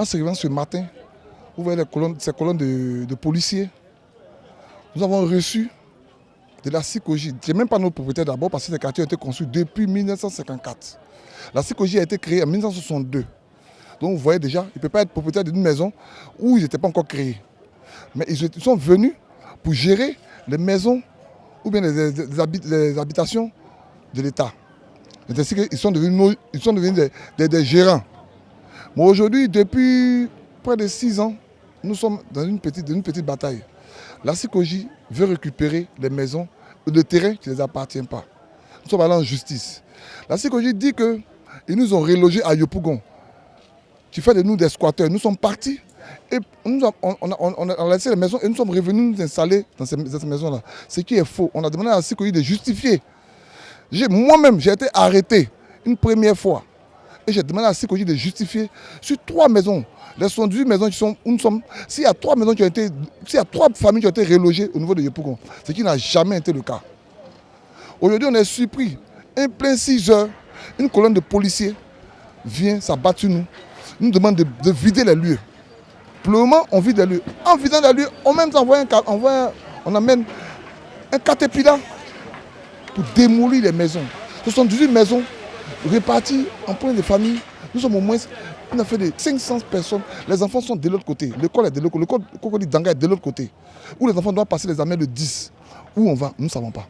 En se réveillant ce matin, vous voyez ces colonnes de policiers. Nous avons reçu de la SICOJ. Ce n'est même pas notre propriétaire d'abord parce que ces quartiers ont été construits depuis 1954. La SICOJ a été créée en 1962. Donc vous voyez déjà, il ne peut pas être propriétaire d'une maison où ils n'étaient pas encore créés. Mais ils sont venus pour gérer les maisons ou bien les habitations de l'État. C'est ainsi qu'ils sont devenus des gérants. Mais aujourd'hui, depuis près de 6 ans, nous sommes dans une petite bataille. La SICOJ veut récupérer les maisons, le terrain qui ne les appartient pas. Nous sommes allés en justice. La SICOJ dit qu'ils nous ont relogés à Yopougon, qui fait de nous des squatteurs. Nous sommes partis et on a laissé les maisons et nous sommes revenus nous installer dans ces maisons-là. Ce qui est faux. On a demandé à la SICOJ de justifier. Moi-même, j'ai été arrêté une première fois. Et j'ai demandé à la SICOJ de justifier sur 3 maisons. Les 78 maisons où nous sommes. S'il y a 3 maisons s'il y a 3 familles qui ont été relogées au niveau de Yopougon, ce qui n'a jamais été le cas. Aujourd'hui, on est surpris. En plein 6 heures, une colonne de policiers vient s'abattre sur nous. Nous demande de vider les lieux. Pour le moment, on vide les lieux. En vidant les lieux, on amène un caterpillar pour démolir les maisons. Ce sont 18 maisons réparties en points de famille. Nous sommes au moins, on a fait de 500 personnes. Les enfants sont de l'autre côté. L'école est de l'autre côté. L'école Cocody Danga est de l'autre côté. Où les enfants doivent passer les examens de 10. Où on va, nous ne savons pas.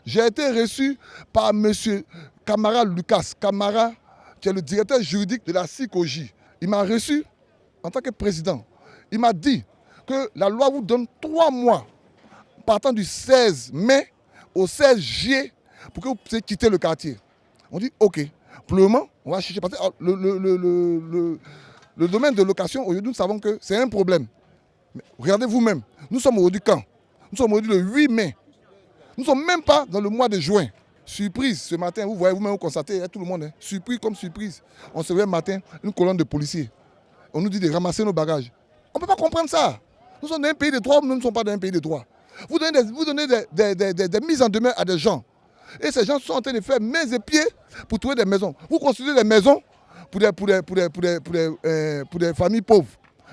J'ai été reçu par M. Camara Lucas, Camara, qui est le directeur juridique de la SICOJ. Il m'a reçu en tant que président. Il m'a dit que la loi vous donne 3 mois, partant du 16 mai au 16 juillet, pour que vous puissiez quitter le quartier. On dit OK. Pour le moment, on va chercher. Parce que le domaine de location, aujourd'hui, nous savons que c'est un problème. Mais regardez vous-même, nous sommes aujourd'hui quand? Nous sommes aujourd'hui le 8 mai. Nous ne sommes même pas dans le mois de juin. Surprise, ce matin, vous voyez vous-même, vous constatez, tout le monde, surprise comme surprise. On se réveille le matin, une colonne de policiers. On nous dit de ramasser nos bagages. On ne peut pas comprendre ça. Nous sommes dans un pays de droit, nous ne sommes pas dans un pays de droit. Vous donnez des mises en demeure à des gens. Et ces gens sont en train de faire mains et pieds pour trouver des maisons. Vous construisez des maisons pour des familles pauvres.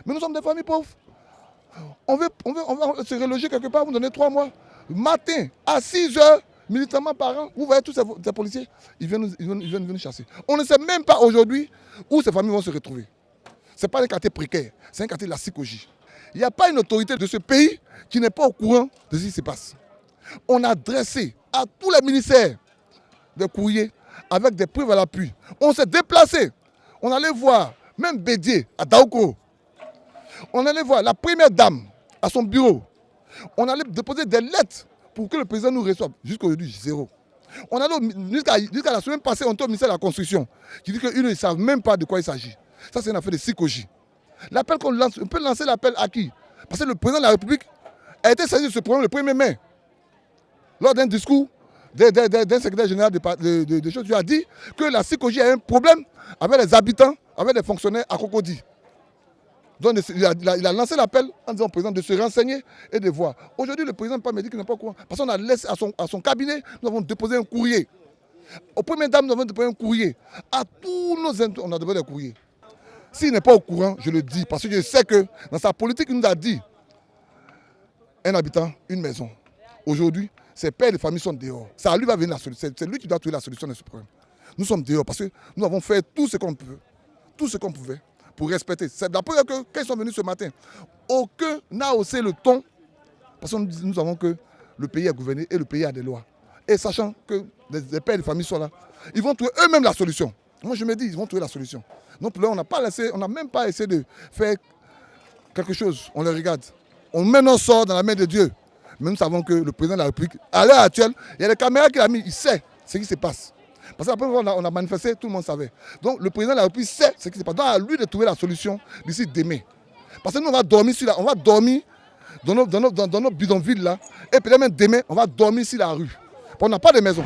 Mais nous sommes des familles pauvres. On va se reloger quelque part, vous donnez 3 mois. Matin, à 6 heures, militairement par an, vous voyez tous ces policiers, ils viennent nous chasser. On ne sait même pas aujourd'hui où ces familles vont se retrouver. Ce n'est pas un quartier précaire, c'est un quartier de la SICOJ. Il n'y a pas une autorité de ce pays qui n'est pas au courant de ce qui se passe. On a dressé à tous les ministères des courriers avec des preuves à l'appui. On s'est déplacé. On allait voir même Bédié à Daoukro. On allait voir la première dame à son bureau. On allait déposer des lettres pour que le président nous reçoive. Jusqu'à aujourd'hui, 0. On allait jusqu'à la semaine passée, on était au ministère de la Construction, qui dit qu'ils ne savent même pas de quoi il s'agit. Ça, c'est une affaire de SICOJ. L'appel qu'on lance, on peut lancer l'appel à qui? Parce que le président de la République a été saisi de ce problème le 1er mai. Lors d'un discours d'un secrétaire général de choses, il a dit que la SICOJ a un problème avec les habitants, avec les fonctionnaires à Cocody. Donc il a lancé l'appel en disant au président de se renseigner et de voir. Aujourd'hui, le président ne peut pas me dire qu'il n'est pas au courant. Parce qu'on a laissé à son cabinet, nous avons déposé un courrier. Aux premières dames, nous avons déposé un courrier. À tous nos intérêts, on a déposé un courrier. S'il n'est pas au courant, je le dis, parce que je sais que dans sa politique, il nous a dit un habitant, une maison. Aujourd'hui, ses pères de famille sont dehors. Ça lui va venir la solution. C'est lui qui doit trouver la solution de ce problème. Nous sommes dehors parce que nous avons fait tout ce qu'on peut, tout ce qu'on pouvait pour respecter. C'est la première fois que quand ils sont venus ce matin, aucun n'a haussé le ton parce que nous savons que le pays est gouverné et le pays a des lois. Et sachant que les pères de famille sont là, ils vont trouver eux-mêmes la solution. Moi je me dis, ils vont trouver la solution. Donc là, on n'a même pas essayé de faire quelque chose. On les regarde. On met nos sorts dans la main de Dieu. Mais nous savons que le président de la République, à l'heure actuelle, il y a des caméras qu'il a mis, il sait ce qui se passe. Parce que la première fois on a manifesté, tout le monde savait. Donc le président de la République sait ce qui se passe. Donc à lui de trouver la solution d'ici demain. Parce que nous, on va dormir dans nos bidonvilles là. Et peut-être même demain, on va dormir sur la rue. On n'a pas de maison.